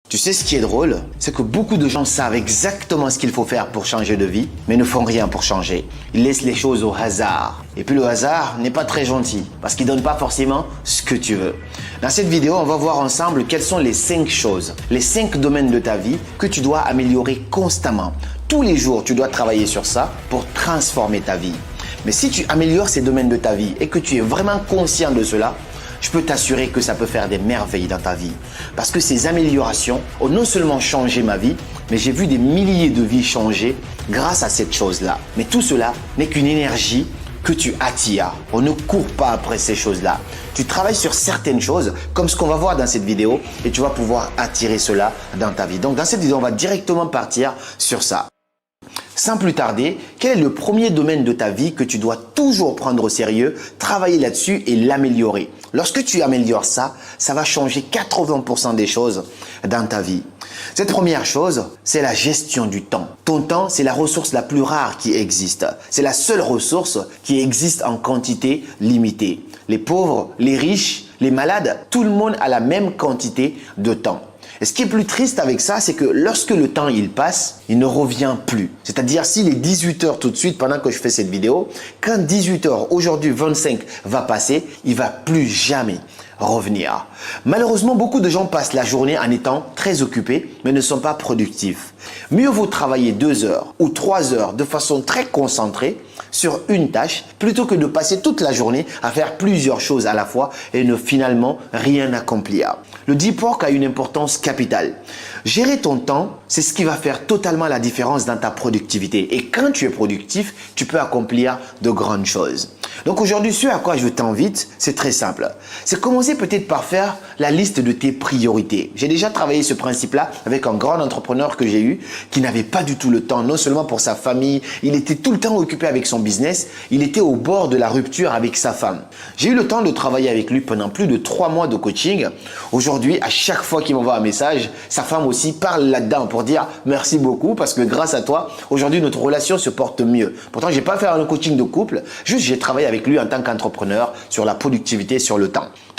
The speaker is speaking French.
Tu sais ce qui est drôle, c'est que beaucoup de gens savent exactement ce qu'il faut faire pour changer de vie, mais ne font rien pour changer. Ils laissent les choses au hasard. Et puis le hasard n'est pas très gentil, parce qu'il ne donne pas forcément ce que tu veux. Dans cette vidéo, on va voir ensemble quelles sont les 5 choses, les 5 domaines de ta vie que tu dois améliorer constamment. Tous les jours, tu dois travailler sur ça pour transformer ta vie. Mais si tu améliores ces domaines de ta vie et que tu es vraiment conscient de cela, je peux t'assurer que ça peut faire des merveilles dans ta vie. Parce que ces améliorations ont non seulement changé ma vie, mais j'ai vu des milliers de vies changer grâce à cette chose-là. Mais tout cela n'est qu'une énergie que tu attires. On ne court pas après ces choses-là. Tu travailles sur certaines choses, comme ce qu'on va voir dans cette vidéo, et tu vas pouvoir attirer cela dans ta vie. Donc dans cette vidéo, on va directement partir sur ça. Sans plus tarder, quel est le premier domaine de ta vie que tu dois toujours prendre au sérieux, travailler là-dessus et l'améliorer? Lorsque tu améliores ça, ça va changer 80% des choses dans ta vie. Cette première chose, c'est la gestion du temps. Ton temps, c'est la ressource la plus rare qui existe. C'est la seule ressource qui existe en quantité limitée. Les pauvres, les riches, les malades, tout le monde a la même quantité de temps. Et ce qui est plus triste avec ça, c'est que lorsque le temps il passe, il ne revient plus. C'est-à-dire s'il est 18 h tout de suite pendant que je fais cette vidéo, quand 18 h aujourd'hui 25 va passer, il va plus jamais revenir. Malheureusement, beaucoup de gens passent la journée en étant très occupés, mais ne sont pas productifs. Mieux vaut travailler 2 heures ou 3 heures de façon très concentrée sur une tâche plutôt que de passer toute la journée à faire plusieurs choses à la fois et ne finalement rien accomplir. Le deep work a une importance capitale. Gérer ton temps, c'est ce qui va faire totalement la différence dans ta productivité. Et quand tu es productif, tu peux accomplir de grandes choses. Donc aujourd'hui, ce à quoi je t'invite, c'est très simple. C'est commencer peut-être par faire la liste de tes priorités. J'ai déjà travaillé ce principe-là avec un grand entrepreneur que j'ai eu qui n'avait pas du tout le temps, non seulement pour sa famille, il était tout le temps occupé avec son business, il était au bord de la rupture avec sa femme. J'ai eu le temps de travailler avec lui pendant plus de 3 mois de coaching. Aujourd'hui, à chaque fois qu'il m'envoie un message, sa femme aussi parle là-dedans pour dire merci beaucoup parce que grâce à toi, aujourd'hui notre relation se porte mieux. Pourtant, j'ai pas fait un coaching de couple, juste j'ai travaillé avec lui en tant qu'entrepreneur sur la productivité, sur le temps.